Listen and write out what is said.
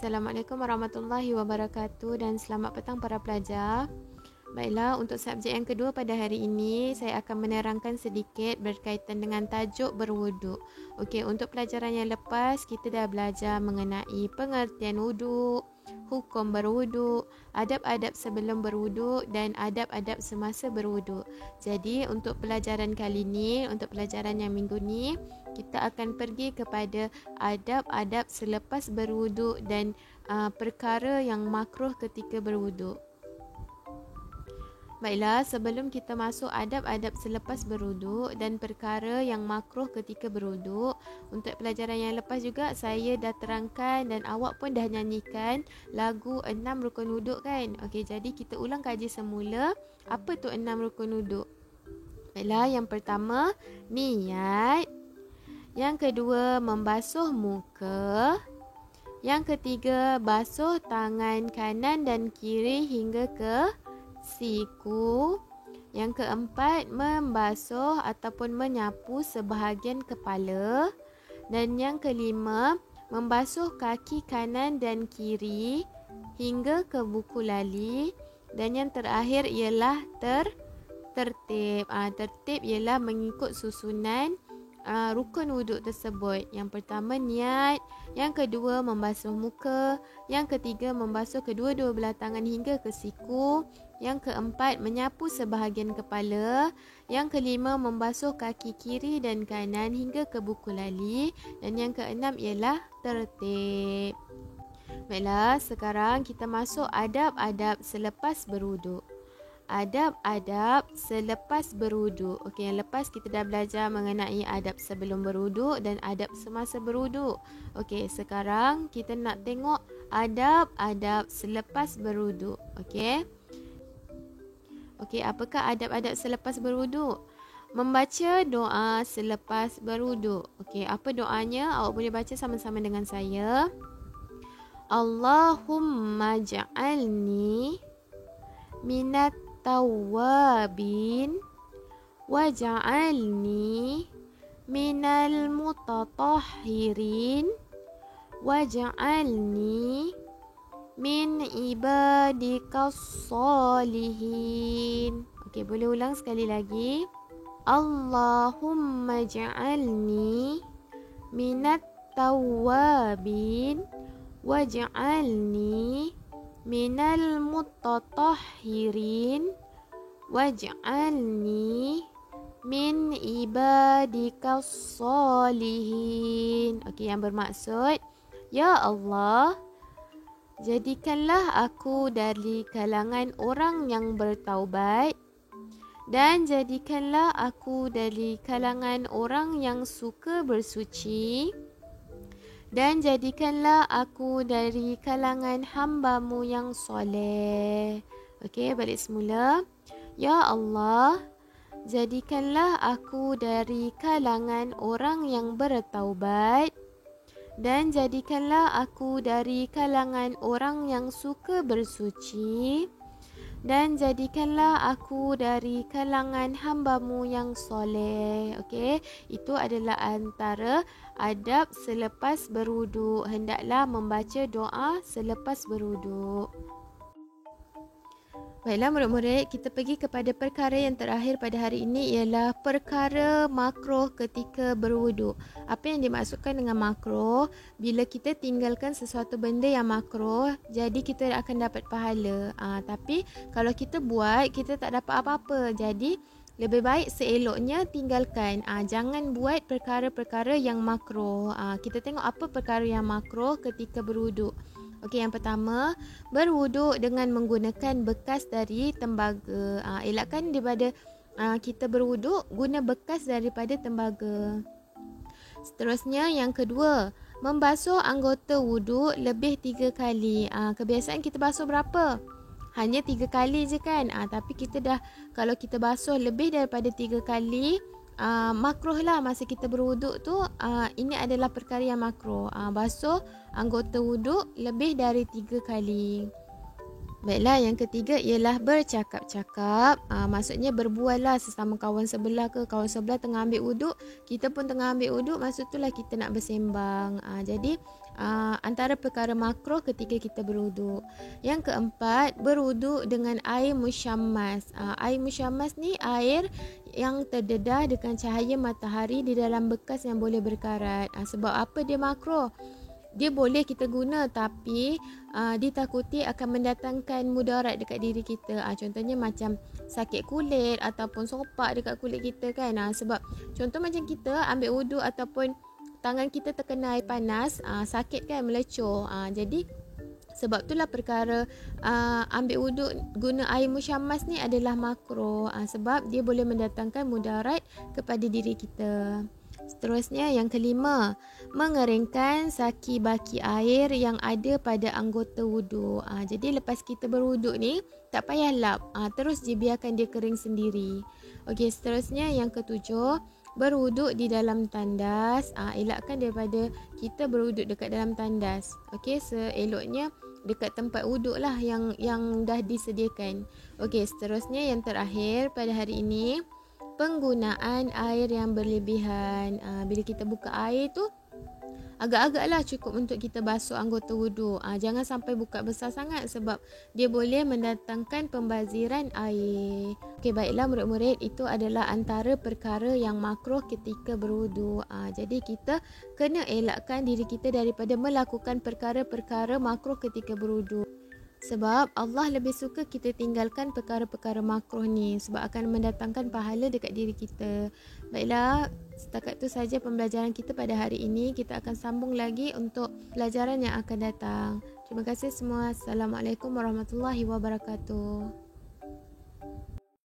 Assalamualaikum warahmatullahi wabarakatuh dan selamat petang para pelajar. Baiklah, untuk subjek yang kedua pada hari ini, saya akan menerangkan sedikit berkaitan dengan tajuk berwuduk. Okey, untuk pelajaran yang lepas, kita dah belajar mengenai pengertian wuduk, hukum berwuduk, adab-adab sebelum berwuduk dan adab-adab semasa berwuduk. Jadi, untuk pelajaran kali ini, untuk pelajaran yang minggu ni, kita akan pergi kepada adab-adab selepas berwuduk dan perkara yang makruh ketika berwuduk. Baiklah, sebelum kita masuk adab-adab selepas berwuduk dan perkara yang makruh ketika berwuduk, untuk pelajaran yang lepas juga saya dah terangkan dan awak pun dah nyanyikan lagu 6 rukun wuduk kan? Okey, jadi kita ulang kaji semula apa tu 6 rukun wuduk. Baiklah, yang pertama niat, yang kedua membasuh muka, yang ketiga basuh tangan kanan dan kiri hingga ke siku. Yang keempat, membasuh ataupun menyapu sebahagian kepala. Dan yang kelima, membasuh kaki kanan dan kiri hingga ke buku lali. Dan yang terakhir ialah tertib. Tertib ialah mengikut susunan rukun wuduk tersebut. Yang pertama niat, yang kedua membasuh muka, yang ketiga membasuh kedua-dua belah tangan hingga ke siku, yang keempat menyapu sebahagian kepala, yang kelima membasuh kaki kiri dan kanan hingga ke buku lali, dan yang keenam ialah tertib. Baiklah, sekarang kita masuk adab-adab selepas berwuduk. Adab-adab selepas berwuduk. Okey, yang lepas kita dah belajar mengenai adab sebelum berwuduk dan adab semasa berwuduk. Okey, sekarang kita nak tengok adab-adab selepas berwuduk. Okey. Okey, apakah adab-adab selepas berwuduk? Membaca doa selepas berwuduk. Okey, apa doanya? Awak boleh baca sama-sama dengan saya. Allahumma ja'alni minat tawabin waj'alni minal mutatahhirin waj'alni min ibadikas salihin. Okey, boleh ulang sekali lagi. Allahumma ja'alni minat tawabin waj'alni minal mutatahhirin waj'alni min ibadikas salihin. Okey, yang bermaksud, ya Allah, jadikanlah aku dari kalangan orang yang bertaubat dan jadikanlah aku dari kalangan orang yang suka bersuci dan jadikanlah aku dari kalangan hamba-Mu yang soleh. Okey, balik semula. Ya Allah, jadikanlah aku dari kalangan orang yang bertaubat dan jadikanlah aku dari kalangan orang yang suka bersuci dan jadikanlah aku dari kalangan hamba-Mu yang soleh. Okey, itu adalah antara adab selepas berwuduk. Hendaklah membaca doa selepas berwuduk. Baiklah murid-murid, kita pergi kepada perkara yang terakhir pada hari ini ialah perkara makruh ketika berwuduk. Apa yang dimaksudkan dengan makruh? Bila kita tinggalkan sesuatu benda yang makruh, jadi kita akan dapat pahala. Tapi kalau kita buat, kita tak dapat apa-apa. Jadi lebih baik seeloknya tinggalkan. Jangan buat perkara-perkara yang makruh. Kita tengok apa perkara yang makruh ketika berwuduk. Okey, yang pertama, berwuduk dengan menggunakan bekas dari tembaga. Elakkan daripada kita berwuduk guna bekas daripada tembaga. Seterusnya, yang kedua, membasuh anggota wuduk lebih 3 kali. Kebiasaan kita basuh berapa? Hanya 3 kali je kan? Tapi kita dah, kalau kita basuh lebih daripada 3 kali, makruh lah masa kita berwuduk tu. Ini adalah perkara yang makruh. Basuh anggota wuduk lebih dari 3 kali. Baiklah, yang ketiga ialah bercakap-cakap. Maksudnya berbual lah sesama kawan sebelah ke. Kawan sebelah tengah ambil wuduk, kita pun tengah ambil wuduk, maksud itulah kita nak bersembang. Jadi antara perkara makruh ketika kita berwuduk. Yang keempat, berwuduk dengan air musyammas. Air musyammas ni air yang terdedah dengan cahaya matahari di dalam bekas yang boleh berkarat. Sebab apa dia makruh? Dia boleh kita guna, tapi ditakuti akan mendatangkan mudarat dekat diri kita. Contohnya macam sakit kulit ataupun sopak dekat kulit kita kan. Sebab contoh macam kita ambil wuduk ataupun tangan kita terkena air panas, sakit kan, melecur. Jadi sebab itulah perkara ambil wuduk guna air musyammas ni adalah makruh, sebab dia boleh mendatangkan mudarat kepada diri kita. Seterusnya yang kelima, mengeringkan saki baki air yang ada pada anggota wuduk. Jadi lepas kita berwuduk ni tak payah lap, terus je biarkan dia kering sendiri. Okey, seterusnya yang ketujuh, berwuduk di dalam tandas. Elakkan daripada kita berwuduk dekat dalam tandas. Okey, seeloknya dekat tempat wuduk lah yang dah disediakan. Okey, seterusnya yang terakhir pada hari ini, penggunaan air yang berlebihan. Bila kita buka air tu, agak-agaklah cukup untuk kita basuh anggota wuduk. Jangan sampai buka besar sangat sebab dia boleh mendatangkan pembaziran air. Okey, baiklah murid-murid, itu adalah antara perkara yang makruh ketika berwuduk. Jadi kita kena elakkan diri kita daripada melakukan perkara-perkara makruh ketika berwuduk. Sebab Allah lebih suka kita tinggalkan perkara-perkara makruh ni, sebab akan mendatangkan pahala dekat diri kita. Baiklah, setakat tu saja pembelajaran kita pada hari ini. Kita akan sambung lagi untuk pelajaran yang akan datang. Terima kasih semua. Assalamualaikum warahmatullahi wabarakatuh.